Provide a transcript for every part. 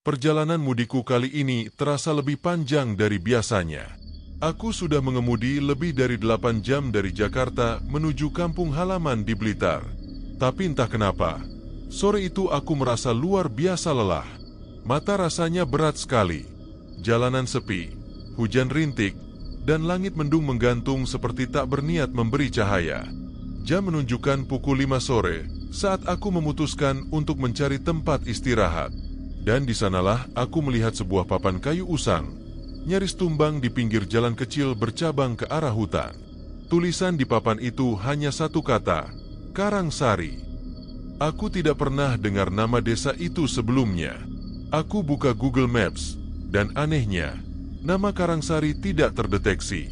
Perjalanan mudikku kali ini terasa lebih panjang dari biasanya. Aku sudah mengemudi lebih dari 8 jam dari Jakarta menuju kampung halaman di Blitar. Tapi entah kenapa, sore itu aku merasa luar biasa lelah. Mata rasanya berat sekali. Jalanan sepi, hujan rintik, dan langit mendung menggantung seperti tak berniat memberi cahaya. Jam menunjukkan pukul 5 sore saat aku memutuskan untuk mencari tempat istirahat. Dan di sanalah aku melihat sebuah papan kayu usang, nyaris tumbang di pinggir jalan kecil bercabang ke arah hutan. Tulisan di papan itu hanya satu kata, Karangsari. Aku tidak pernah dengar nama desa itu sebelumnya. Aku buka Google Maps, dan anehnya, nama Karangsari tidak terdeteksi.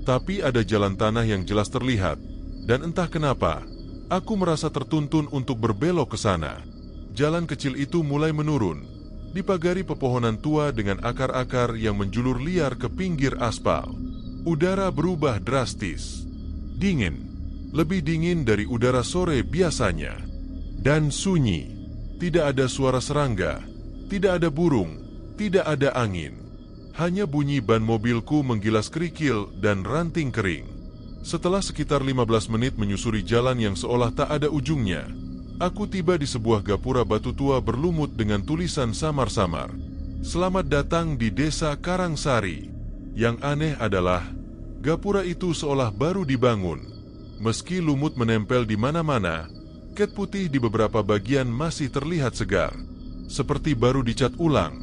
Tapi ada jalan tanah yang jelas terlihat, dan entah kenapa, aku merasa tertuntun untuk berbelok ke sana. Jalan kecil itu mulai menurun, dipagari pepohonan tua dengan akar-akar yang menjulur liar ke pinggir aspal. Udara berubah drastis. Dingin, lebih dingin dari udara sore biasanya. Dan sunyi, tidak ada suara serangga, tidak ada burung, tidak ada angin. Hanya bunyi ban mobilku menggilas kerikil dan ranting kering. Setelah sekitar 15 menit menyusuri jalan yang seolah tak ada ujungnya, aku tiba di sebuah gapura batu tua berlumut dengan tulisan samar-samar. Selamat datang di Desa Karangsari. Yang aneh adalah, gapura itu seolah baru dibangun. Meski lumut menempel di mana-mana, cat putih di beberapa bagian masih terlihat segar, seperti baru dicat ulang.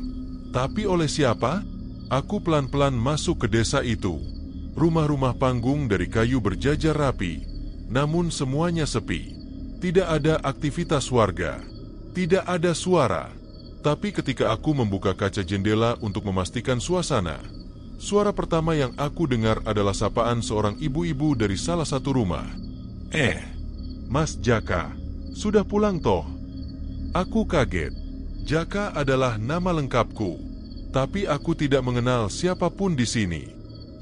Tapi oleh siapa? Aku pelan-pelan masuk ke desa itu. Rumah-rumah panggung dari kayu berjajar rapi, namun semuanya sepi. Tidak ada aktivitas warga, tidak ada suara. Tapi ketika aku membuka kaca jendela untuk memastikan suasana, suara pertama yang aku dengar adalah sapaan seorang ibu-ibu dari salah satu rumah. Mas Jaka, sudah pulang toh? Aku kaget. Jaka adalah nama lengkapku. Tapi aku tidak mengenal siapapun di sini.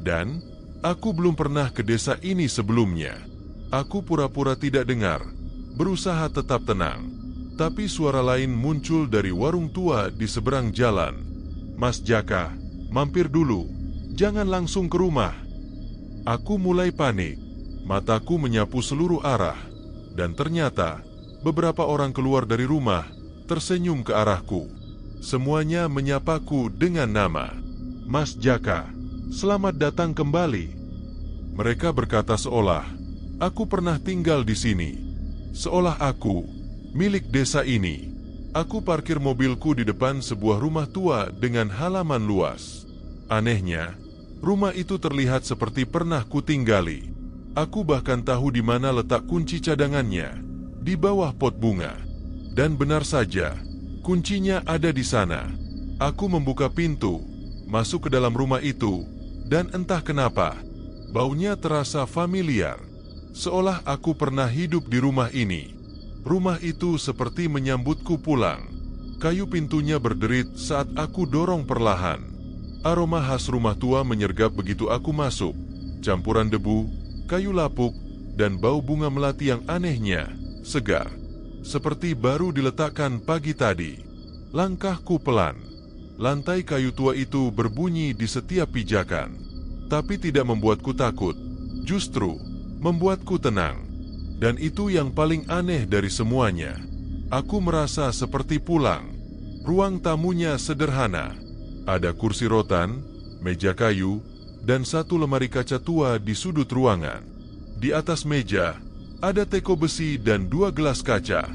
Dan aku belum pernah ke desa ini sebelumnya. Aku pura-pura tidak dengar, berusaha tetap tenang. Tapi suara lain muncul dari warung tua di seberang jalan. Mas Jaka, mampir dulu. Jangan langsung ke rumah. Aku mulai panik. Mataku menyapu seluruh arah. Dan ternyata, beberapa orang keluar dari rumah, tersenyum ke arahku. Semuanya menyapaku dengan nama. Mas Jaka, selamat datang kembali. Mereka berkata seolah aku pernah tinggal di sini. Seolah aku milik desa ini. Aku parkir mobilku di depan sebuah rumah tua dengan halaman luas. Anehnya, rumah itu terlihat seperti pernah kutinggali. Aku bahkan tahu di mana letak kunci cadangannya, di bawah pot bunga. Dan benar saja, kuncinya ada di sana. Aku membuka pintu, masuk ke dalam rumah itu, dan entah kenapa, baunya terasa familiar. Seolah aku pernah hidup di rumah ini. Rumah itu seperti menyambutku pulang. Kayu pintunya berderit saat aku dorong perlahan. Aroma khas rumah tua menyergap begitu aku masuk. Campuran debu, kayu lapuk, dan bau bunga melati yang anehnya segar, seperti baru diletakkan pagi tadi. Langkahku pelan. Lantai kayu tua itu berbunyi di setiap pijakan. Tapi tidak membuatku takut. Justru membuatku tenang. Dan itu yang paling aneh dari semuanya. Aku merasa seperti pulang. Ruang tamunya sederhana. Ada kursi rotan, meja kayu, dan satu lemari kaca tua di sudut ruangan. Di atas meja, ada teko besi dan 2 gelas kaca.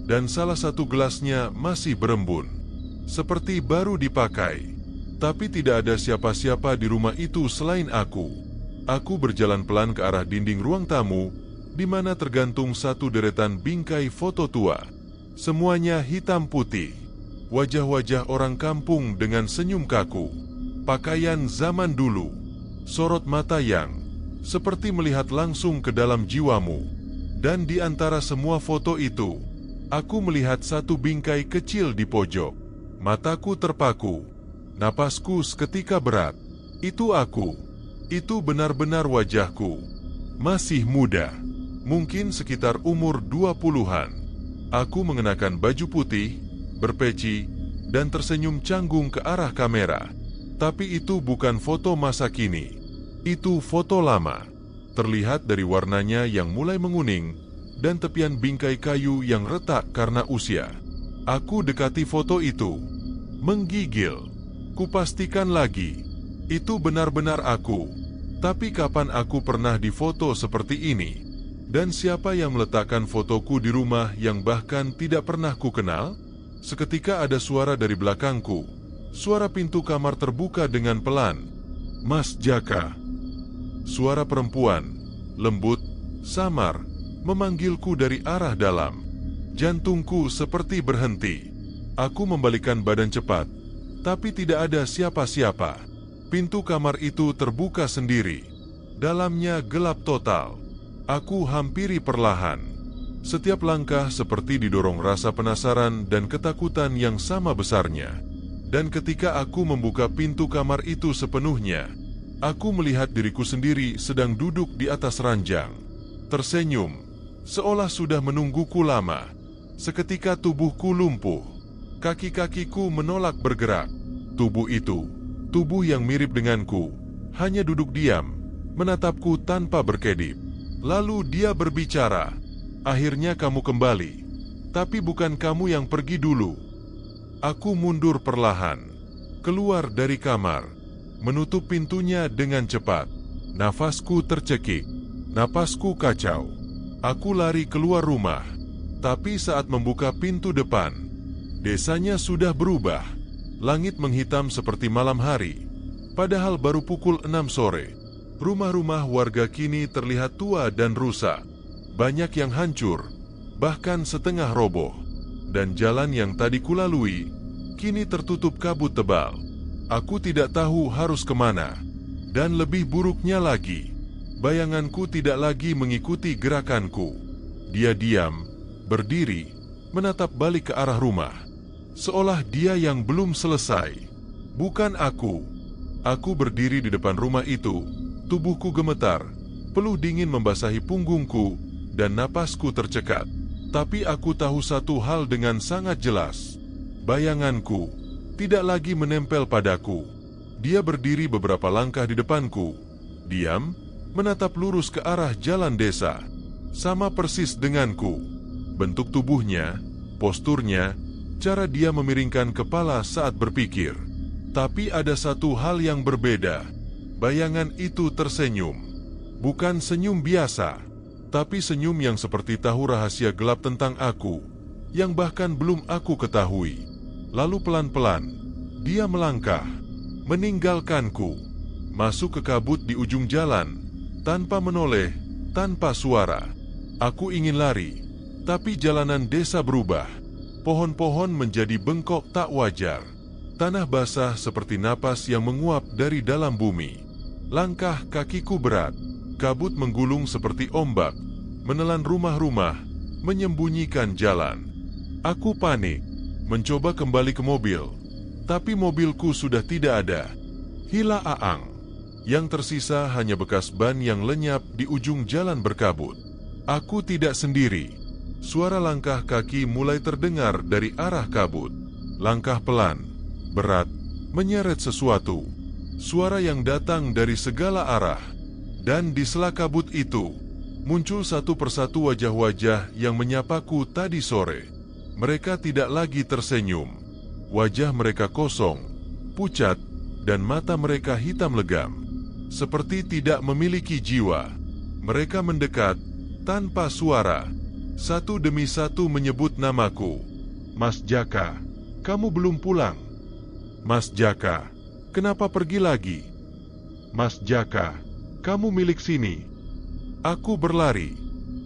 Dan salah satu gelasnya masih berembun, seperti baru dipakai. Tapi tidak ada siapa-siapa di rumah itu selain aku. Aku berjalan pelan ke arah dinding ruang tamu, di mana tergantung satu deretan bingkai foto tua. Semuanya hitam putih. Wajah-wajah orang kampung dengan senyum kaku. Pakaian zaman dulu. Sorot mata yang seperti melihat langsung ke dalam jiwamu. Dan di antara semua foto itu, aku melihat satu bingkai kecil di pojok. Mataku terpaku. Napasku seketika berat. Itu aku. Itu benar-benar wajahku. Masih muda. Mungkin sekitar umur 20-an. Aku mengenakan baju putih, berpeci, dan tersenyum canggung ke arah kamera. Tapi itu bukan foto masa kini. Itu foto lama. Terlihat dari warnanya yang mulai menguning dan tepian bingkai kayu yang retak karena usia. Aku dekati foto itu. Menggigil. Kupastikan lagi. Itu benar-benar aku. Tapi kapan aku pernah difoto seperti ini? Dan siapa yang meletakkan fotoku di rumah yang bahkan tidak pernah ku kenal? Seketika ada suara dari belakangku. Suara pintu kamar terbuka dengan pelan. "Mas Jaka." Suara perempuan, lembut, samar, memanggilku dari arah dalam. Jantungku seperti berhenti. Aku membalikkan badan cepat, tapi tidak ada siapa-siapa. Pintu kamar itu terbuka sendiri. Dalamnya gelap total. Aku hampiri perlahan. Setiap langkah seperti didorong rasa penasaran dan ketakutan yang sama besarnya. Dan ketika aku membuka pintu kamar itu sepenuhnya, aku melihat diriku sendiri sedang duduk di atas ranjang. Tersenyum, seolah sudah menungguku lama. Seketika tubuhku lumpuh. Kaki-kakiku menolak bergerak. Tubuh itu, tubuh yang mirip denganku, hanya duduk diam, menatapku tanpa berkedip. Lalu dia berbicara. "Akhirnya kamu kembali. Tapi bukan kamu yang pergi dulu." Aku mundur perlahan, keluar dari kamar, menutup pintunya dengan cepat. Nafasku tercekik, napasku kacau. Aku lari keluar rumah. Tapi saat membuka pintu depan, desanya sudah berubah. Langit menghitam seperti malam hari. Padahal baru pukul 6 sore. Rumah-rumah warga kini terlihat tua dan rusak. Banyak yang hancur, bahkan setengah roboh. Dan jalan yang tadi kulalui, kini tertutup kabut tebal. Aku tidak tahu harus kemana. Dan lebih buruknya lagi, bayanganku tidak lagi mengikuti gerakanku. Dia diam, berdiri, menatap balik ke arah rumah. Seolah dia yang belum selesai. Bukan aku. Aku berdiri di depan rumah itu. Tubuhku gemetar, peluh dingin membasahi punggungku, dan napasku tercekat. Tapi aku tahu satu hal dengan sangat jelas. Bayanganku tidak lagi menempel padaku. Dia berdiri beberapa langkah di depanku. Diam, menatap lurus ke arah jalan desa. Sama persis denganku. Bentuk tubuhnya, posturnya, cara dia memiringkan kepala saat berpikir. Tapi ada satu hal yang berbeda. Bayangan itu tersenyum. Bukan senyum biasa, tapi senyum yang seperti tahu rahasia gelap tentang aku, yang bahkan belum aku ketahui. Lalu pelan-pelan, dia melangkah, meninggalkanku, masuk ke kabut di ujung jalan, tanpa menoleh, tanpa suara. Aku ingin lari, tapi jalanan desa berubah. Pohon-pohon menjadi bengkok tak wajar. Tanah basah seperti napas yang menguap dari dalam bumi. Langkah kakiku berat, kabut menggulung seperti ombak, menelan rumah-rumah, menyembunyikan jalan. Aku panik, mencoba kembali ke mobil, tapi mobilku sudah tidak ada. Hila aang. Yang tersisa hanya bekas ban yang lenyap di ujung jalan berkabut. Aku tidak sendiri. Suara langkah kaki mulai terdengar dari arah kabut. Langkah pelan, berat, menyeret sesuatu. Suara yang datang dari segala arah. Dan di sela kabut itu, muncul satu persatu wajah-wajah yang menyapaku tadi sore. Mereka tidak lagi tersenyum. Wajah mereka kosong, pucat, dan mata mereka hitam legam. Seperti tidak memiliki jiwa. Mereka mendekat, tanpa suara. Satu demi satu menyebut namaku. "Mas Jaka, kamu belum pulang. Mas Jaka, kenapa pergi lagi? Mas Jaka, kamu milik sini." Aku berlari,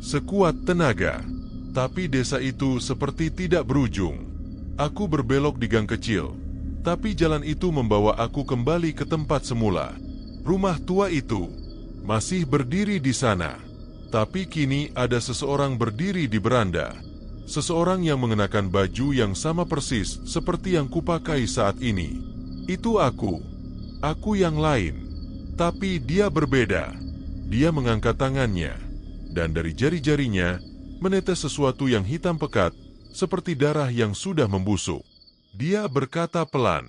sekuat tenaga. Tapi desa itu seperti tidak berujung. Aku berbelok di gang kecil, tapi jalan itu membawa aku kembali ke tempat semula. Rumah tua itu masih berdiri di sana. Tapi kini ada seseorang berdiri di beranda. Seseorang yang mengenakan baju yang sama persis seperti yang kupakai saat ini. Itu aku. Aku yang lain. Tapi dia berbeda. Dia mengangkat tangannya, dan dari jari-jarinya menetes sesuatu yang hitam pekat, seperti darah yang sudah membusuk. Dia berkata pelan,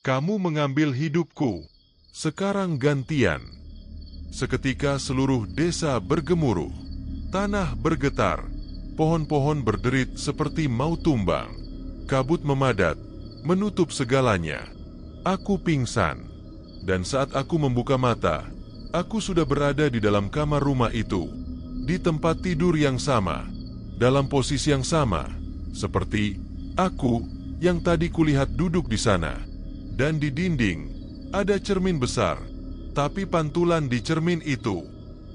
"Kamu mengambil hidupku. Sekarang gantian." Seketika seluruh desa bergemuruh. Tanah bergetar. Pohon-pohon berderit seperti mau tumbang. Kabut memadat, menutup segalanya. Aku pingsan. Dan saat aku membuka mata, aku sudah berada di dalam kamar rumah itu. Di tempat tidur yang sama. Dalam posisi yang sama. Seperti aku yang tadi kulihat duduk di sana. Dan di dinding, ada cermin besar. Tapi pantulan di cermin itu,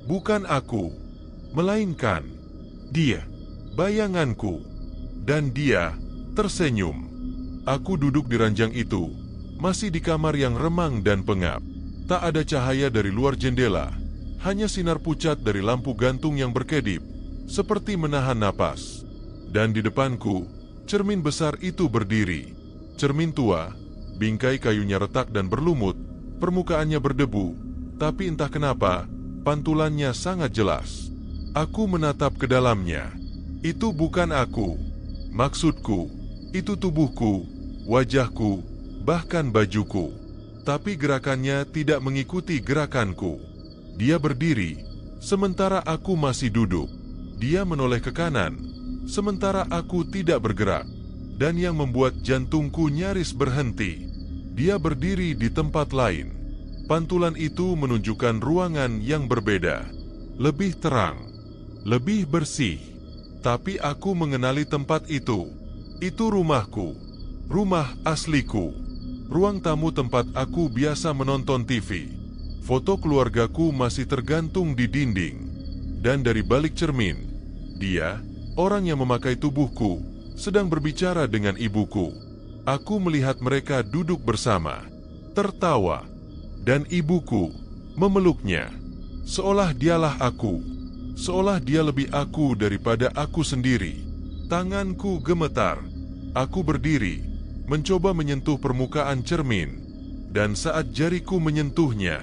bukan aku, melainkan dia, bayanganku. Dan dia tersenyum. Aku duduk di ranjang itu, masih di kamar yang remang dan pengap. Tak ada cahaya dari luar jendela, hanya sinar pucat dari lampu gantung yang berkedip, seperti menahan napas. Dan di depanku, cermin besar itu berdiri. Cermin tua, bingkai kayunya retak dan berlumut, permukaannya berdebu, tapi entah kenapa, pantulannya sangat jelas. Aku menatap ke dalamnya. Itu bukan aku. Maksudku, itu tubuhku, wajahku, bahkan bajuku. Tapi gerakannya tidak mengikuti gerakanku. Dia berdiri, sementara aku masih duduk. Dia menoleh ke kanan, sementara aku tidak bergerak. Dan yang membuat jantungku nyaris berhenti, dia berdiri di tempat lain. Pantulan itu menunjukkan ruangan yang berbeda. Lebih terang, lebih bersih. Tapi aku mengenali tempat itu. Itu rumahku, rumah asliku. Ruang tamu tempat aku biasa menonton TV. Foto keluargaku masih tergantung di dinding. Dan dari balik cermin, dia, orang yang memakai tubuhku, sedang berbicara dengan ibuku. Aku melihat mereka duduk bersama, tertawa, dan ibuku memeluknya. Seolah dialah aku, seolah dia lebih aku daripada aku sendiri. Tanganku gemetar. Aku berdiri, mencoba menyentuh permukaan cermin, dan saat jariku menyentuhnya,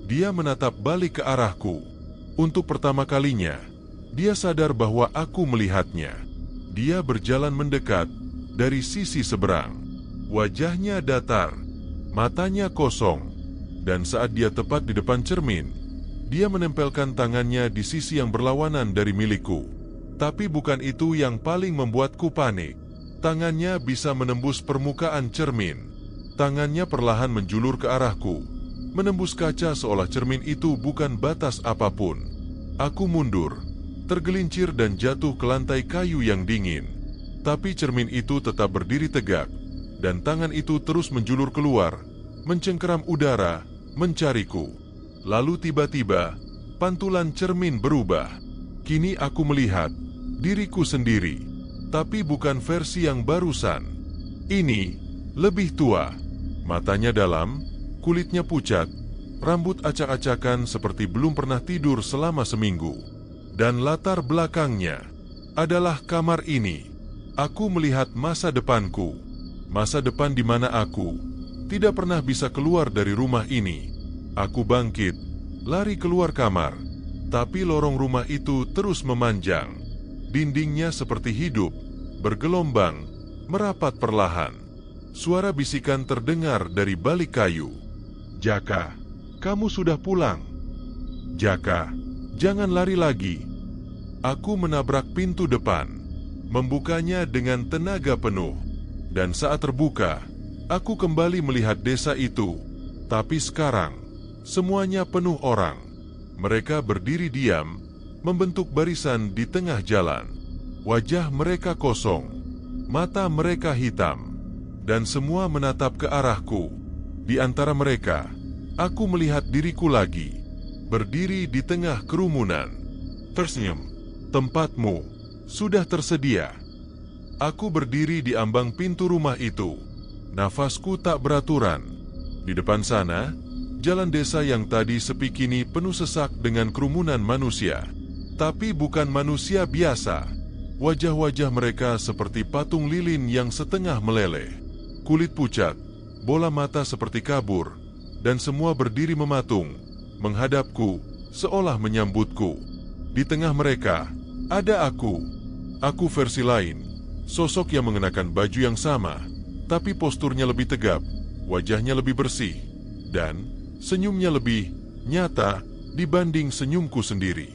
dia menatap balik ke arahku. Untuk pertama kalinya, dia sadar bahwa aku melihatnya. Dia berjalan mendekat dari sisi seberang. Wajahnya datar, matanya kosong, dan saat dia tepat di depan cermin, dia menempelkan tangannya di sisi yang berlawanan dari milikku. Tapi bukan itu yang paling membuatku panik. Tangannya bisa menembus permukaan cermin. Tangannya perlahan menjulur ke arahku, menembus kaca seolah cermin itu bukan batas apapun. Aku mundur, tergelincir dan jatuh ke lantai kayu yang dingin. Tapi cermin itu tetap berdiri tegak, dan tangan itu terus menjulur keluar, mencengkeram udara, mencariku. Lalu tiba-tiba, pantulan cermin berubah. Kini aku melihat diriku sendiri. Tapi bukan versi yang barusan. Ini lebih tua. Matanya dalam, kulitnya pucat, rambut acak-acakan seperti belum pernah tidur selama seminggu. Dan latar belakangnya adalah kamar ini. Aku melihat masa depanku. Masa depan di mana aku tidak pernah bisa keluar dari rumah ini. Aku bangkit, lari keluar kamar. Tapi lorong rumah itu terus memanjang. Dindingnya seperti hidup, bergelombang, merapat perlahan. Suara bisikan terdengar dari balik kayu. "Jaka, kamu sudah pulang. Jaka, jangan lari lagi." Aku menabrak pintu depan, membukanya dengan tenaga penuh. Dan saat terbuka, aku kembali melihat desa itu. Tapi sekarang, semuanya penuh orang. Mereka berdiri diam, membentuk barisan di tengah jalan. Wajah mereka kosong, mata mereka hitam, dan semua menatap ke arahku. Di antara mereka, aku melihat diriku lagi, berdiri di tengah kerumunan. Tersenyum. "Tempatmu sudah tersedia." Aku berdiri di ambang pintu rumah itu. Nafasku tak beraturan. Di depan sana, jalan desa yang tadi sepi kini penuh sesak dengan kerumunan manusia. Tapi bukan manusia biasa. Wajah-wajah mereka seperti patung lilin yang setengah meleleh. Kulit pucat, bola mata seperti kabur, dan semua berdiri mematung, menghadapku, seolah menyambutku. Di tengah mereka, ada aku. Aku versi lain, sosok yang mengenakan baju yang sama, tapi posturnya lebih tegap, wajahnya lebih bersih, dan senyumnya lebih nyata dibanding senyumku sendiri.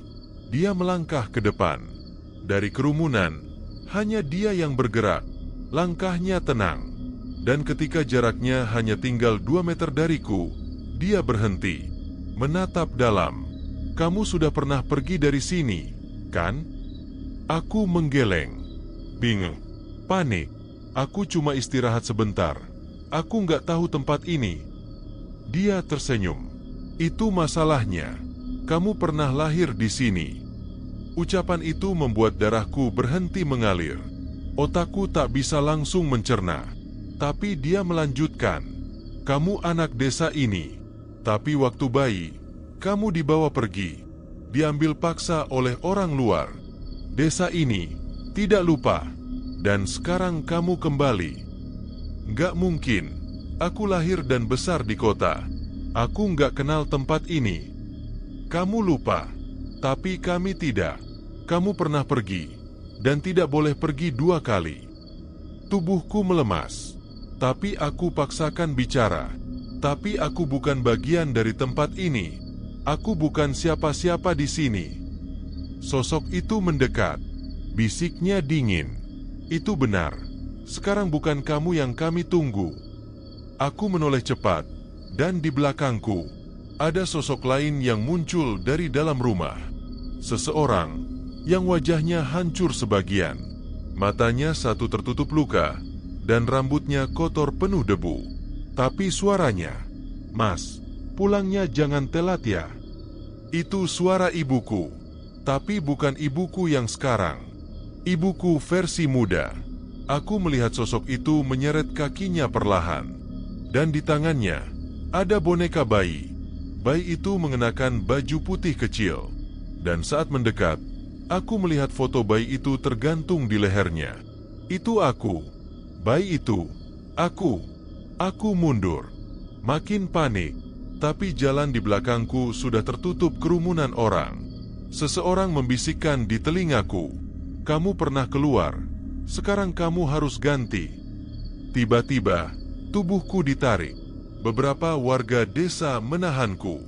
Dia melangkah ke depan. Dari kerumunan, hanya dia yang bergerak. Langkahnya tenang. Dan ketika jaraknya hanya tinggal 2 meter dariku, dia berhenti, menatap dalam. "Kamu sudah pernah pergi dari sini, kan?" Aku menggeleng, bingung, panik. "Aku cuma istirahat sebentar. Aku nggak tahu tempat ini." Dia tersenyum. "Itu masalahnya. Kamu pernah lahir di sini." Ucapan itu membuat darahku berhenti mengalir. Otakku tak bisa langsung mencerna. Tapi dia melanjutkan, "Kamu anak desa ini. Tapi waktu bayi, kamu dibawa pergi. Diambil paksa oleh orang luar. Desa ini tidak lupa. Dan sekarang kamu kembali." "Nggak mungkin. Aku lahir dan besar di kota. Aku nggak kenal tempat ini." "Kamu lupa. Tapi kami tidak. Kamu pernah pergi. Dan tidak boleh pergi 2 kali." Tubuhku melemas. Tapi aku paksakan bicara. "Tapi aku bukan bagian dari tempat ini. Aku bukan siapa-siapa di sini." Sosok itu mendekat. Bisiknya dingin. "Itu benar. Sekarang bukan kamu yang kami tunggu." Aku menoleh cepat. Dan di belakangku, ada sosok lain yang muncul dari dalam rumah. Seseorang yang wajahnya hancur sebagian. Matanya satu tertutup luka, dan rambutnya kotor penuh debu. Tapi suaranya, "Mas, pulangnya jangan telat ya." Itu suara ibuku. Tapi bukan ibuku yang sekarang. Ibuku versi muda. Aku melihat sosok itu menyeret kakinya perlahan. Dan di tangannya, ada boneka bayi. Bayi itu mengenakan baju putih kecil. Dan saat mendekat, aku melihat foto bayi itu tergantung di lehernya. Itu aku. Bayi itu. Aku. Aku mundur. Makin panik. Tapi jalan di belakangku sudah tertutup kerumunan orang. Seseorang membisikkan di telingaku, "Kamu pernah keluar. Sekarang kamu harus ganti." Tiba-tiba, tubuhku ditarik. Beberapa warga desa menahanku.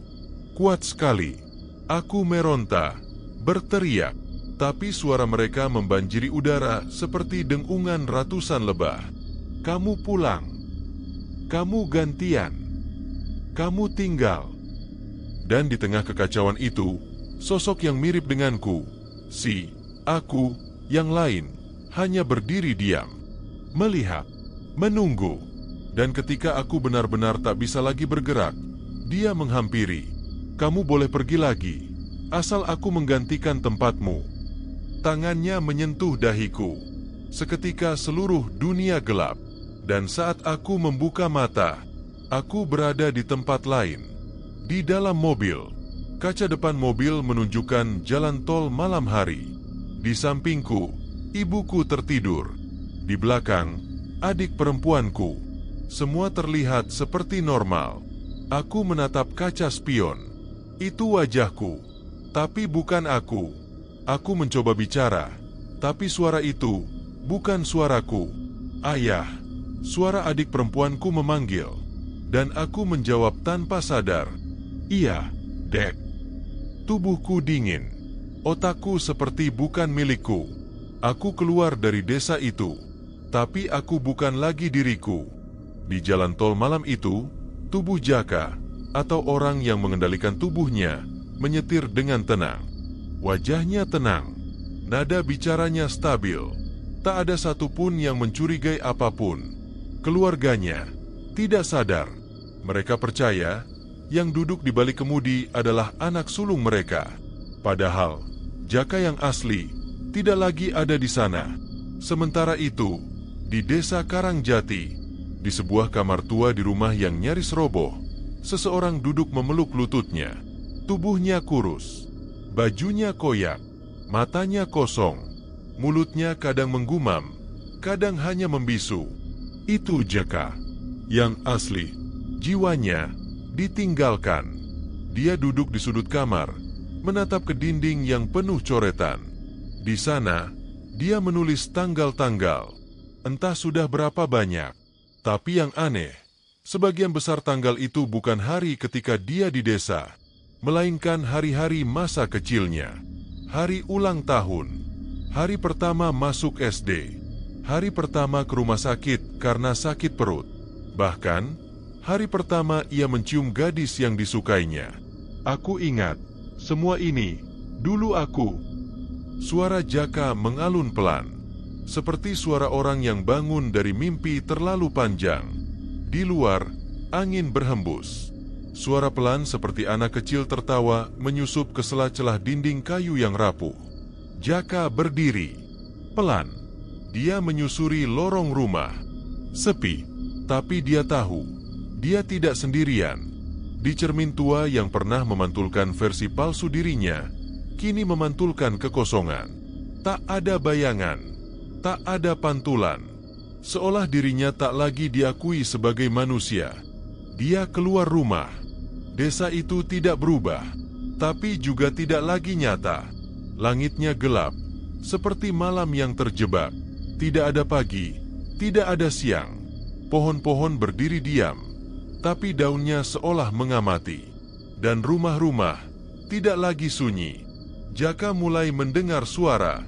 Kuat sekali. Aku meronta, berteriak. Tapi suara mereka membanjiri udara seperti dengungan ratusan lebah. "Kamu pulang. Kamu gantian. Kamu tinggal." Dan di tengah kekacauan itu, sosok yang mirip denganku, aku, yang lain, hanya berdiri diam. Melihat, menunggu. Dan ketika aku benar-benar tak bisa lagi bergerak, dia menghampiri. "Kamu boleh pergi lagi, asal aku menggantikan tempatmu." Tangannya menyentuh dahiku. Seketika seluruh dunia gelap. Dan saat aku membuka mata, aku berada di tempat lain. Di dalam mobil. Kaca depan mobil menunjukkan jalan tol malam hari. Di sampingku, ibuku tertidur. Di belakang, adik perempuanku. Semua terlihat seperti normal. Aku menatap kaca spion. Itu wajahku. Tapi bukan aku. Aku mencoba bicara, tapi suara itu bukan suaraku. "Ayah." Suara adik perempuanku memanggil, dan aku menjawab tanpa sadar, "Iya, Dek." Tubuhku dingin. Otakku seperti bukan milikku. Aku keluar dari desa itu, tapi aku bukan lagi diriku. Di jalan tol malam itu, tubuh Jaka, atau orang yang mengendalikan tubuhnya, menyetir dengan tenang. Wajahnya tenang, nada bicaranya stabil, tak ada satupun yang mencurigai apapun. Keluarganya tidak sadar. Mereka percaya yang duduk di balik kemudi adalah anak sulung mereka. Padahal, Jaka yang asli tidak lagi ada di sana. Sementara itu, di desa Karangjati, di sebuah kamar tua di rumah yang nyaris roboh, seseorang duduk memeluk lututnya. Tubuhnya kurus. Bajunya koyak, matanya kosong, mulutnya kadang menggumam, kadang hanya membisu. Itu Jaka, yang asli. Jiwanya ditinggalkan. Dia duduk di sudut kamar, menatap ke dinding yang penuh coretan. Di sana, dia menulis tanggal-tanggal. Entah sudah berapa banyak. Tapi yang aneh, sebagian besar tanggal itu bukan hari ketika dia di desa, melainkan hari-hari masa kecilnya. Hari ulang tahun, hari pertama masuk SD, hari pertama ke rumah sakit karena sakit perut. Bahkan, hari pertama ia mencium gadis yang disukainya. Aku ingat, semua ini, dulu aku. Suara Jaka mengalun pelan, seperti suara orang yang bangun dari mimpi terlalu panjang. Di luar, angin berhembus. Suara pelan seperti anak kecil tertawa menyusup ke sela-celah dinding kayu yang rapuh. Jaka berdiri. Pelan. Dia menyusuri lorong rumah. Sepi. Tapi dia tahu, dia tidak sendirian. Di cermin tua yang pernah memantulkan versi palsu dirinya, kini memantulkan kekosongan. Tak ada bayangan. Tak ada pantulan. Seolah dirinya tak lagi diakui sebagai manusia. Dia keluar rumah. Desa itu tidak berubah, tapi juga tidak lagi nyata. Langitnya gelap, seperti malam yang terjebak. Tidak ada pagi, tidak ada siang. Pohon-pohon berdiri diam, tapi daunnya seolah mengamati. Dan rumah-rumah tidak lagi sunyi. Jaka mulai mendengar suara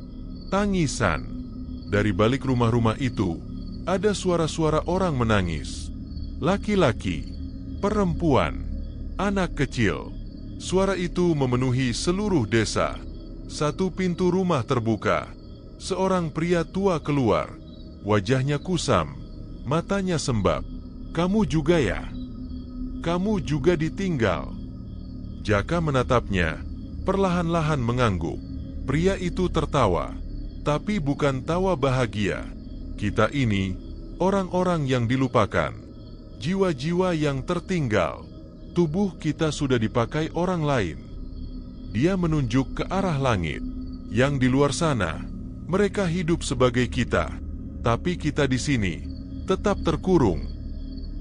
tangisan. Dari balik rumah-rumah itu, ada suara-suara orang menangis. Laki-laki, perempuan, anak kecil. Suara itu memenuhi seluruh desa. Satu pintu rumah terbuka. Seorang pria tua keluar. Wajahnya kusam, matanya sembab. Kamu juga ya? Kamu juga ditinggal? Jaka menatapnya, perlahan-lahan mengangguk. Pria itu tertawa, tapi bukan tawa bahagia. Kita ini, orang-orang yang dilupakan. Jiwa-jiwa yang tertinggal. Tubuh kita sudah dipakai orang lain. Dia menunjuk ke arah langit. Yang di luar sana, mereka hidup sebagai kita. Tapi kita di sini, tetap terkurung.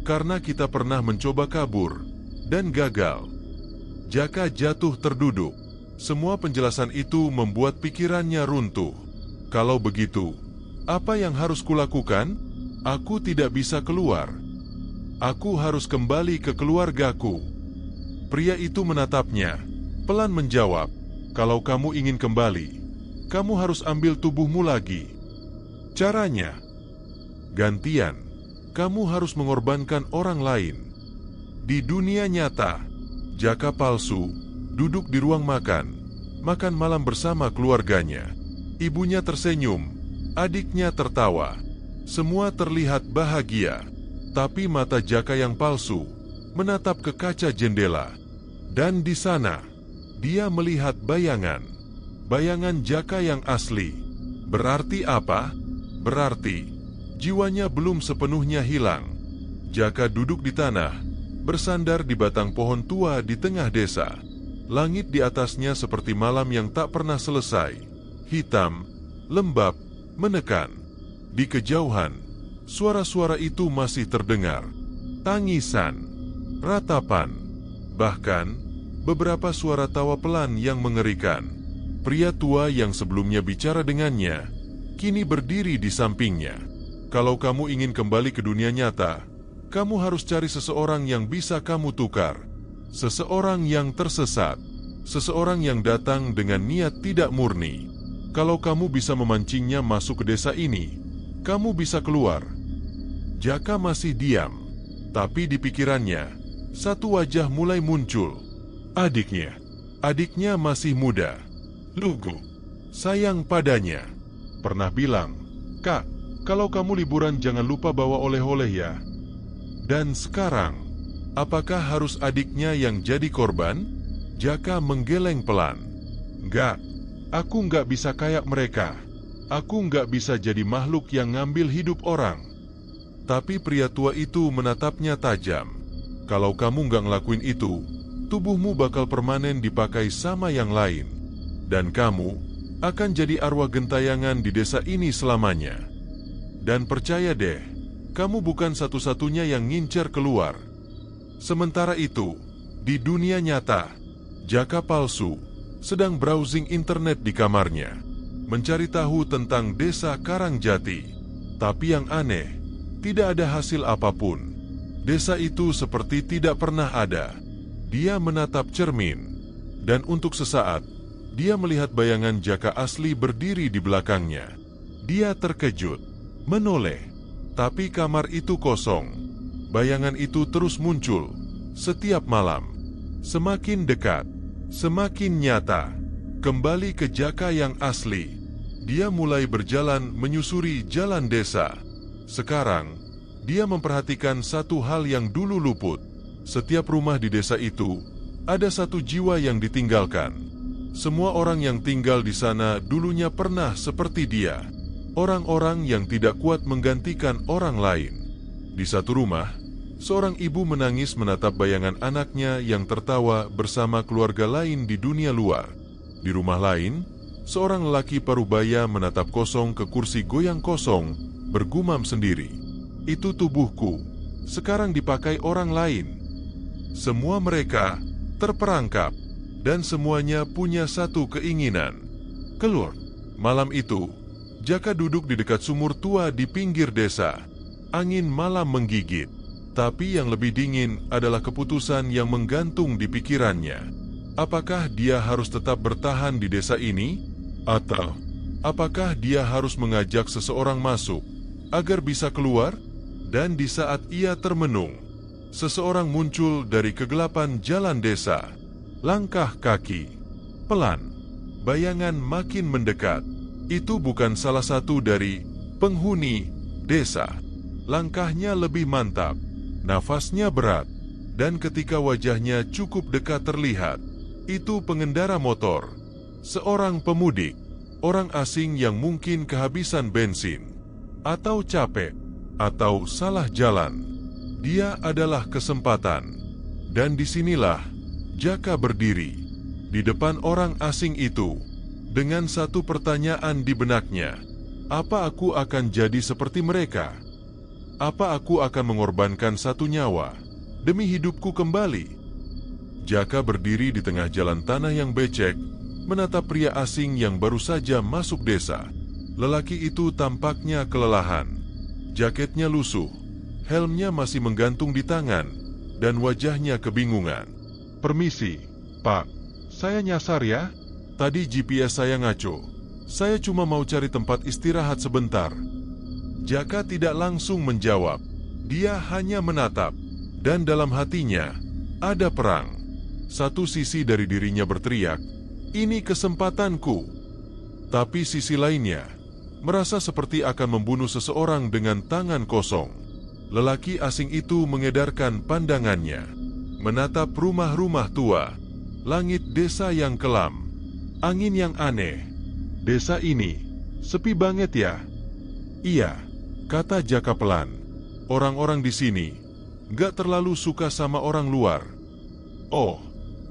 Karena kita pernah mencoba kabur, dan gagal. Jaka jatuh terduduk. Semua penjelasan itu membuat pikirannya runtuh. Kalau begitu, apa yang harus kulakukan? Aku tidak bisa keluar. Aku harus kembali ke keluargaku. Pria itu menatapnya, pelan menjawab, kalau kamu ingin kembali, kamu harus ambil tubuhmu lagi. Caranya? Gantian, kamu harus mengorbankan orang lain. Di dunia nyata, Jaka palsu, duduk di ruang makan malam bersama keluarganya. Ibunya tersenyum, adiknya tertawa. Semua terlihat bahagia. Tapi mata Jaka yang palsu menatap ke kaca jendela. Dan di sana, dia melihat bayangan. Bayangan Jaka yang asli. Berarti apa? Berarti, jiwanya belum sepenuhnya hilang. Jaka duduk di tanah, bersandar di batang pohon tua di tengah desa. Langit di atasnya seperti malam yang tak pernah selesai. Hitam, lembab, menekan. Di kejauhan, suara-suara itu masih terdengar. Tangisan, ratapan, bahkan beberapa suara tawa pelan yang mengerikan. Pria tua yang sebelumnya bicara dengannya, kini berdiri di sampingnya. Kalau kamu ingin kembali ke dunia nyata, kamu harus cari seseorang yang bisa kamu tukar. Seseorang yang tersesat. Seseorang yang datang dengan niat tidak murni. Kalau kamu bisa memancingnya masuk ke desa ini, kamu bisa keluar. Jaka masih diam, tapi di pikirannya, satu wajah mulai muncul. Adiknya. Adiknya masih muda. Lugu. Sayang padanya. Pernah bilang, Kak, kalau kamu liburan jangan lupa bawa oleh-oleh ya. Dan sekarang, apakah harus adiknya yang jadi korban? Jaka menggeleng pelan. Enggak, aku enggak bisa kayak mereka. Aku enggak bisa jadi makhluk yang ngambil hidup orang. Tapi pria tua itu menatapnya tajam. Kalau kamu enggak ngelakuin itu, tubuhmu bakal permanen dipakai sama yang lain. Dan kamu akan jadi arwah gentayangan di desa ini selamanya. Dan percaya deh, kamu bukan satu-satunya yang ngincer keluar. Sementara itu, di dunia nyata, Jaka palsu sedang browsing internet di kamarnya, mencari tahu tentang desa Karangjati. Tapi yang aneh, Tidak ada hasil apapun. Desa itu seperti tidak pernah ada. Dia menatap cermin, dan untuk sesaat, dia melihat bayangan Jaka asli berdiri di belakangnya. Dia terkejut, menoleh, tapi kamar itu kosong. Bayangan itu terus muncul, setiap malam. Semakin dekat, semakin nyata. Kembali ke Jaka yang asli. Dia mulai berjalan menyusuri jalan desa. Sekarang, dia memperhatikan satu hal yang dulu luput. Setiap rumah di desa itu, ada satu jiwa yang ditinggalkan. Semua orang yang tinggal di sana dulunya pernah seperti dia. Orang-orang yang tidak kuat menggantikan orang lain. Di satu rumah, seorang ibu menangis menatap bayangan anaknya yang tertawa bersama keluarga lain di dunia luar. Di rumah lain, seorang lelaki parubaya menatap kosong ke kursi goyang kosong, bergumam sendiri. Itu tubuhku, sekarang dipakai orang lain. Semua mereka terperangkap, dan semuanya punya satu keinginan. Keluar. Malam itu, Jaka duduk di dekat sumur tua di pinggir desa. Angin malam menggigit, tapi yang lebih dingin adalah keputusan yang menggantung di pikirannya. Apakah dia harus tetap bertahan di desa ini? Atau apakah dia harus mengajak seseorang masuk agar bisa keluar? Dan di saat ia termenung, seseorang muncul dari kegelapan jalan desa. Langkah kaki, pelan, bayangan makin mendekat. Itu bukan salah satu dari penghuni desa. Langkahnya lebih mantap, nafasnya berat, dan ketika wajahnya cukup dekat terlihat, itu pengendara motor. Seorang pemudik, orang asing yang mungkin kehabisan bensin, atau capek, atau salah jalan. Dia adalah kesempatan. Dan disinilah Jaka berdiri di depan orang asing itu dengan satu pertanyaan di benaknya. Apa aku akan jadi seperti mereka? Apa aku akan mengorbankan satu nyawa demi hidupku kembali? Jaka berdiri di tengah jalan tanah yang becek, menatap pria asing yang baru saja masuk desa. Lelaki itu tampaknya kelelahan. Jaketnya lusuh, helmnya masih menggantung di tangan, dan wajahnya kebingungan. Permisi, Pak. Saya nyasar ya. Tadi GPS saya ngaco. Saya cuma mau cari tempat istirahat sebentar. Jaka tidak langsung menjawab. Dia hanya menatap. Dan dalam hatinya, ada perang. Satu sisi dari dirinya berteriak, "Ini kesempatanku." Tapi sisi lainnya merasa seperti akan membunuh seseorang dengan tangan kosong. Lelaki asing itu mengedarkan pandangannya, menatap rumah-rumah tua, langit desa yang kelam, angin yang aneh. Desa ini sepi banget ya? Iya, kata Jaka pelan. Orang-orang di sini gak terlalu suka sama orang luar. Oh,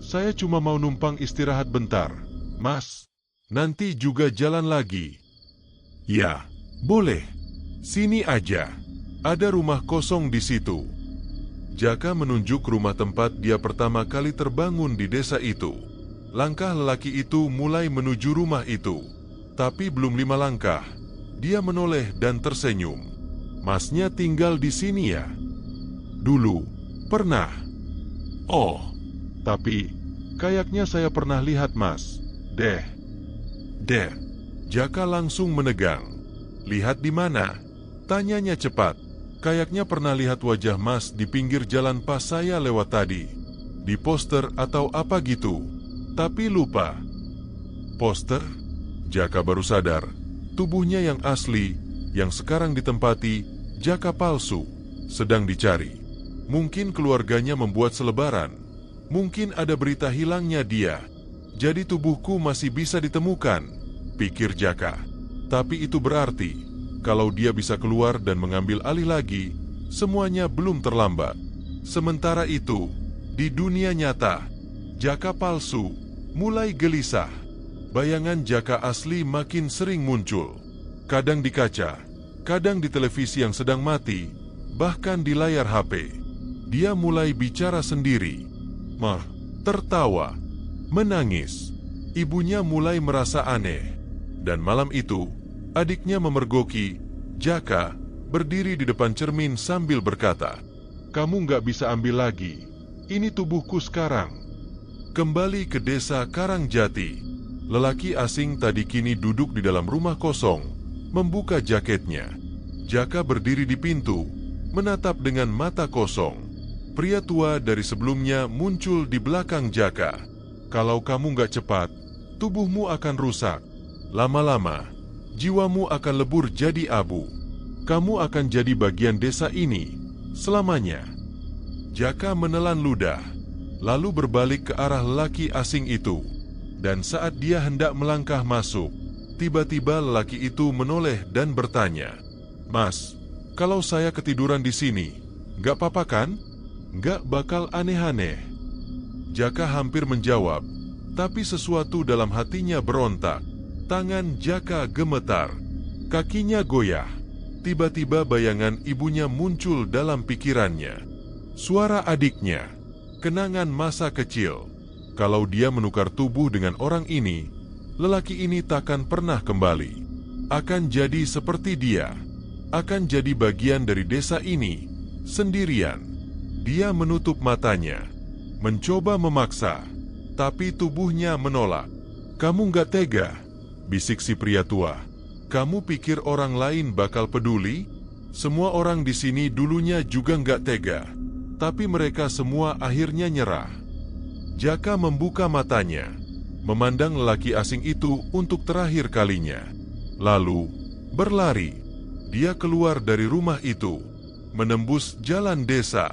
saya cuma mau numpang istirahat bentar, Mas. Nanti juga jalan lagi. Ya, boleh. Sini aja. Ada rumah kosong di situ. Jaka menunjuk rumah tempat dia pertama kali terbangun di desa itu. Langkah lelaki itu mulai menuju rumah itu. Tapi belum 5 langkah, dia menoleh dan tersenyum. Masnya tinggal di sini ya? Dulu, pernah. Oh, tapi kayaknya saya pernah lihat Mas. Deh. Jaka langsung menegang. Lihat di mana? Tanyanya cepat. Kayaknya pernah lihat wajah Mas di pinggir jalan pas saya lewat tadi. Di poster atau apa gitu. Tapi lupa. Poster? Jaka baru sadar. Tubuhnya yang asli, yang sekarang ditempati Jaka palsu, sedang dicari. Mungkin keluarganya membuat selebaran. Mungkin ada berita hilangnya dia. Jadi tubuhku masih bisa ditemukan, pikir Jaka. Tapi itu berarti, kalau dia bisa keluar dan mengambil alih lagi, semuanya belum terlambat. Sementara itu, di dunia nyata, Jaka palsu mulai gelisah. Bayangan Jaka asli makin sering muncul. Kadang di kaca, kadang di televisi yang sedang mati, bahkan di layar HP. Dia mulai bicara sendiri, tertawa, menangis. Ibunya mulai merasa aneh. Dan malam itu, adiknya memergoki, "Jaka, berdiri di depan cermin sambil berkata, "Kamu nggak bisa ambil lagi. Ini tubuhku sekarang." Kembali ke desa Karangjati. Lelaki asing tadi kini duduk di dalam rumah kosong, membuka jaketnya. Jaka berdiri di pintu, menatap dengan mata kosong. Pria tua dari sebelumnya muncul di belakang Jaka. "Kalau kamu nggak cepat, tubuhmu akan rusak. Lama-lama, jiwamu akan lebur jadi abu. Kamu akan jadi bagian desa ini selamanya." Jaka menelan ludah, lalu berbalik ke arah lelaki asing itu. Dan saat dia hendak melangkah masuk, tiba-tiba lelaki itu menoleh dan bertanya, "Mas, kalau saya ketiduran di sini, nggak apa-apa kan? Nggak bakal aneh-aneh?" Jaka hampir menjawab, tapi sesuatu dalam hatinya berontak. Tangan Jaka gemetar, kakinya goyah. Tiba-tiba bayangan ibunya muncul dalam pikirannya. Suara adiknya, kenangan masa kecil. Kalau dia menukar tubuh dengan orang ini, lelaki ini takkan pernah kembali. Akan jadi seperti dia. Akan jadi bagian dari desa ini, sendirian. Dia menutup matanya, mencoba memaksa, tapi tubuhnya menolak. "Kamu nggak tega?" bisik si pria tua. "Kamu pikir orang lain bakal peduli? Semua orang di sini dulunya juga nggak tega, tapi mereka semua akhirnya nyerah." Jaka membuka matanya, memandang lelaki asing itu untuk terakhir kalinya. Lalu, berlari. Dia keluar dari rumah itu, menembus jalan desa.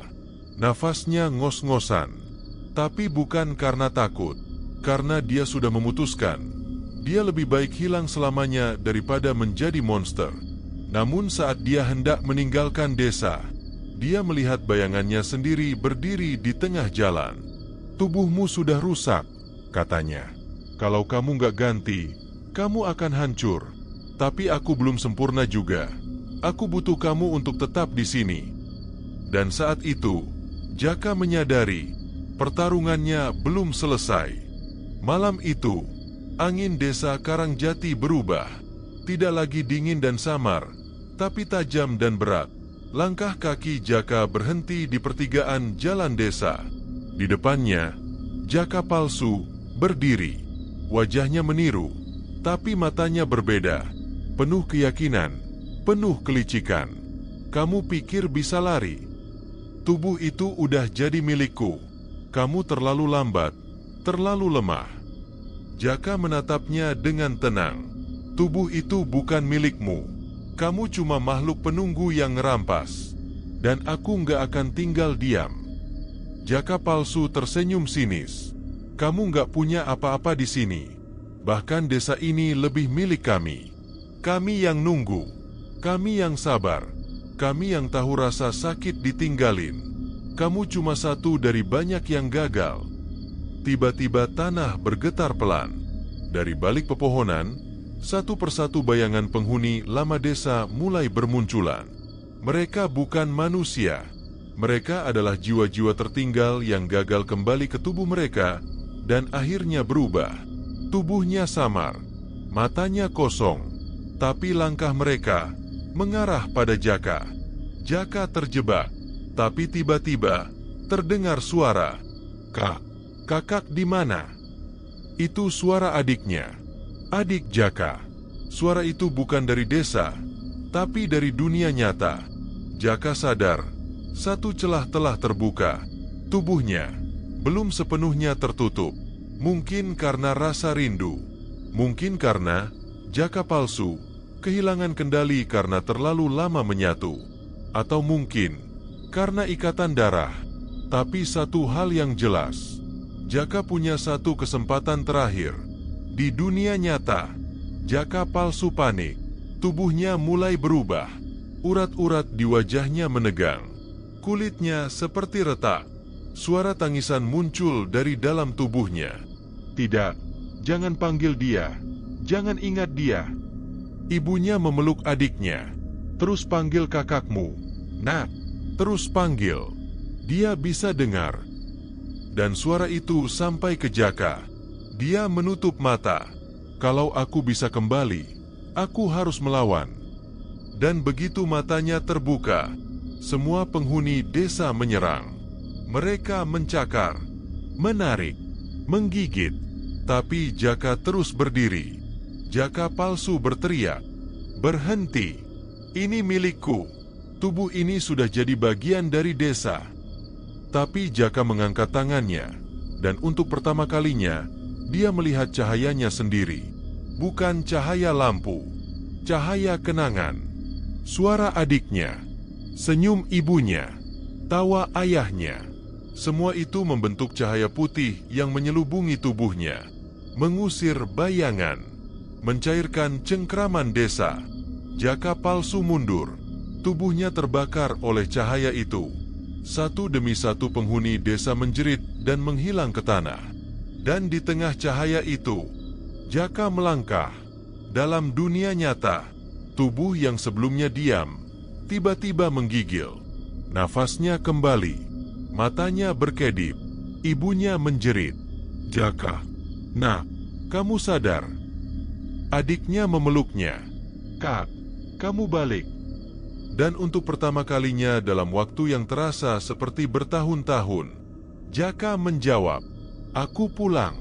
Nafasnya ngos-ngosan, tapi bukan karena takut, karena dia sudah memutuskan. Dia lebih baik hilang selamanya daripada menjadi monster. Namun saat dia hendak meninggalkan desa, dia melihat bayangannya sendiri berdiri di tengah jalan. "Tubuhmu sudah rusak," katanya. "Kalau kamu nggak ganti, kamu akan hancur. Tapi aku belum sempurna juga. Aku butuh kamu untuk tetap di sini." Dan saat itu, Jaka menyadari pertarungannya belum selesai. Malam itu, angin desa Karangjati berubah. Tidak lagi dingin dan samar, tapi tajam dan berat. Langkah kaki Jaka berhenti di pertigaan jalan desa. Di depannya, Jaka palsu berdiri. Wajahnya meniru, tapi matanya berbeda. Penuh keyakinan, penuh kelicikan. "Kamu pikir bisa lari? Tubuh itu udah jadi milikku. Kamu terlalu lambat, terlalu lemah." Jaka menatapnya dengan tenang. "Tubuh itu bukan milikmu. Kamu cuma makhluk penunggu yang ngerampas. Dan aku nggak akan tinggal diam." Jaka palsu tersenyum sinis. "Kamu nggak punya apa-apa di sini. Bahkan desa ini lebih milik kami. Kami yang nunggu. Kami yang sabar. Kami yang tahu rasa sakit ditinggalin. Kamu cuma satu dari banyak yang gagal." Tiba-tiba tanah bergetar pelan. Dari balik pepohonan, satu persatu bayangan penghuni lama desa mulai bermunculan. Mereka bukan manusia. Mereka adalah jiwa-jiwa tertinggal yang gagal kembali ke tubuh mereka dan akhirnya berubah. Tubuhnya samar, matanya kosong, tapi langkah mereka mengarah pada Jaka. Jaka terjebak, tapi tiba-tiba terdengar suara, "Kak, kakak di mana?" Itu suara adiknya, adik Jaka. Suara itu bukan dari desa, tapi dari dunia nyata. Jaka sadar, satu celah telah terbuka. Tubuhnya belum sepenuhnya tertutup. Mungkin karena rasa rindu, mungkin karena Jaka palsu kehilangan kendali karena terlalu lama menyatu, atau mungkin karena ikatan darah. Tapi satu hal yang jelas, Jaka punya satu kesempatan terakhir. Di dunia nyata, Jaka palsu panik. Tubuhnya mulai berubah. Urat-urat di wajahnya menegang. Kulitnya seperti retak. Suara tangisan muncul dari dalam tubuhnya. "Tidak, jangan panggil dia. Jangan ingat dia." Ibunya memeluk adiknya. "Terus panggil kakakmu. Nak, terus panggil. Dia bisa dengar." Dan suara itu sampai ke Jaka. Dia menutup mata. "Kalau aku bisa kembali, aku harus melawan." Dan begitu matanya terbuka, semua penghuni desa menyerang. Mereka mencakar, menarik, menggigit. Tapi Jaka terus berdiri. Jaka palsu berteriak, "Berhenti! Ini milikku. Tubuh ini sudah jadi bagian dari desa." Tapi Jaka mengangkat tangannya, dan untuk pertama kalinya, dia melihat cahayanya sendiri. Bukan cahaya lampu, cahaya kenangan. Suara adiknya, senyum ibunya, tawa ayahnya. Semua itu membentuk cahaya putih yang menyelubungi tubuhnya, mengusir bayangan, mencairkan cengkraman desa. Jaka palsu mundur, tubuhnya terbakar oleh cahaya itu. Satu demi satu penghuni desa menjerit dan menghilang ke tanah. Dan di tengah cahaya itu, Jaka melangkah. Dalam dunia nyata, tubuh yang sebelumnya diam, tiba-tiba menggigil. Nafasnya kembali, matanya berkedip. Ibunya menjerit, "Jaka, nak, kamu sadar?" Adiknya memeluknya, "Kak, kamu balik." Dan untuk pertama kalinya dalam waktu yang terasa seperti bertahun-tahun, Jaka menjawab, "Aku pulang."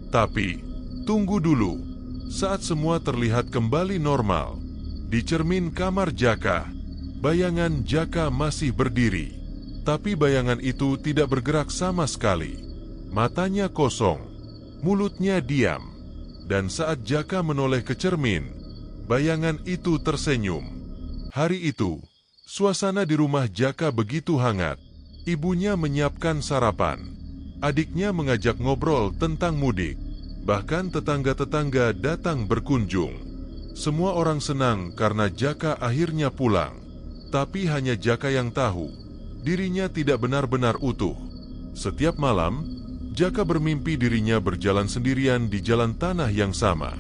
Tapi, tunggu dulu. Saat semua terlihat kembali normal, di cermin kamar Jaka, bayangan Jaka masih berdiri. Tapi bayangan itu tidak bergerak sama sekali. Matanya kosong, mulutnya diam. Dan saat Jaka menoleh ke cermin, bayangan itu tersenyum. Hari itu, suasana di rumah Jaka begitu hangat. Ibunya menyiapkan sarapan. Adiknya mengajak ngobrol tentang mudik. Bahkan tetangga-tetangga datang berkunjung. Semua orang senang karena Jaka akhirnya pulang. Tapi hanya Jaka yang tahu, dirinya tidak benar-benar utuh. Setiap malam, Jaka bermimpi dirinya berjalan sendirian di jalan tanah yang sama.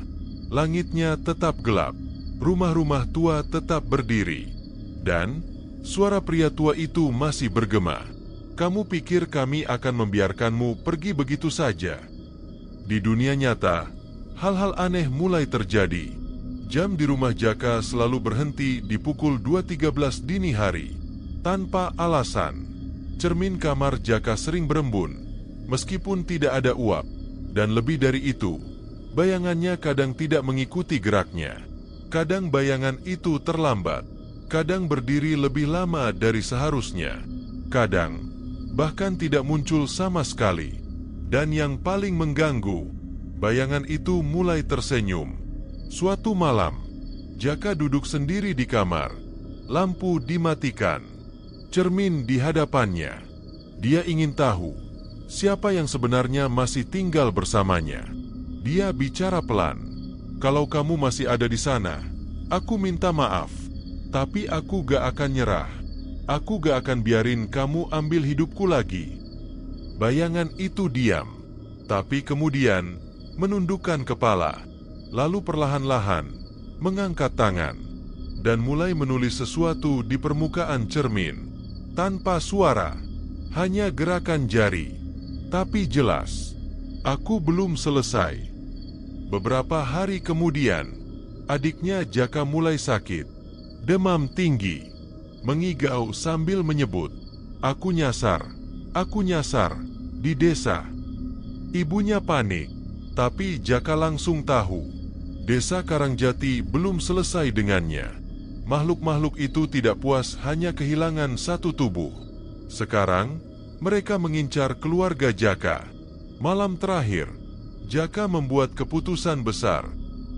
Langitnya tetap gelap, rumah-rumah tua tetap berdiri. Dan, suara pria tua itu masih bergema, "Kamu pikir kami akan membiarkanmu pergi begitu saja?" Di dunia nyata, hal-hal aneh mulai terjadi. Jam di rumah Jaka selalu berhenti di pukul 2.13 dini hari, tanpa alasan. Cermin kamar Jaka sering berembun, meskipun tidak ada uap. Dan lebih dari itu, bayangannya kadang tidak mengikuti geraknya. Kadang bayangan itu terlambat, kadang berdiri lebih lama dari seharusnya. Kadang, bahkan tidak muncul sama sekali. Dan yang paling mengganggu, bayangan itu mulai tersenyum. Suatu malam, Jaka duduk sendiri di kamar. Lampu dimatikan, cermin di hadapannya. Dia ingin tahu siapa yang sebenarnya masih tinggal bersamanya. Dia bicara pelan, "Kalau kamu masih ada di sana, aku minta maaf. Tapi aku gak akan nyerah. Aku gak akan biarin kamu ambil hidupku lagi." Bayangan itu diam, tapi kemudian menundukkan kepala, lalu perlahan-lahan mengangkat tangan, dan mulai menulis sesuatu di permukaan cermin. Tanpa suara, hanya gerakan jari, tapi jelas, "Aku belum selesai." Beberapa hari kemudian, adiknya Jaka mulai sakit, demam tinggi, mengigau sambil menyebut, "Aku nyasar. Aku nyasar di desa." Ibunya panik, tapi Jaka langsung tahu, desa Karangjati belum selesai dengannya. Makhluk-makhluk itu tidak puas hanya kehilangan satu tubuh. Sekarang, mereka mengincar keluarga Jaka. Malam terakhir, Jaka membuat keputusan besar.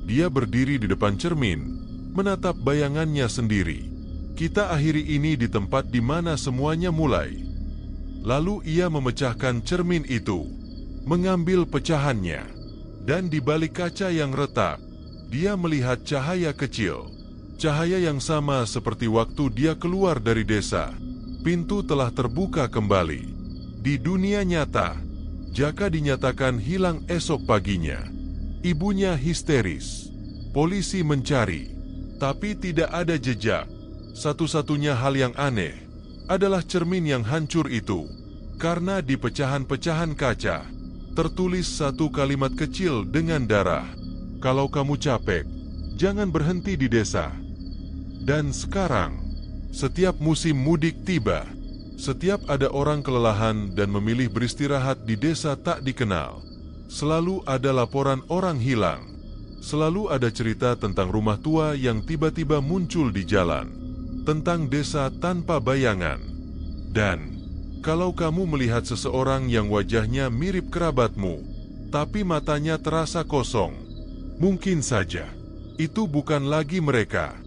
Dia berdiri di depan cermin, menatap bayangannya sendiri. "Kita akhiri ini di tempat di mana semuanya mulai." Lalu ia memecahkan cermin itu, mengambil pecahannya, dan di balik kaca yang retak, dia melihat cahaya kecil. Cahaya yang sama seperti waktu dia keluar dari desa. Pintu telah terbuka kembali. Di dunia nyata, Jaka dinyatakan hilang esok paginya. Ibunya histeris. Polisi mencari, tapi tidak ada jejak. Satu-satunya hal yang aneh adalah cermin yang hancur itu. Karena di pecahan-pecahan kaca tertulis satu kalimat kecil dengan darah, "Kalau kamu capek, jangan berhenti di desa." Dan sekarang, setiap musim mudik tiba, setiap ada orang kelelahan dan memilih beristirahat di desa tak dikenal, selalu ada laporan orang hilang. Selalu ada cerita tentang rumah tua yang tiba-tiba muncul di jalan, tentang desa tanpa bayangan. Dan kalau kamu melihat seseorang yang wajahnya mirip kerabatmu, tapi matanya terasa kosong, mungkin saja itu bukan lagi mereka.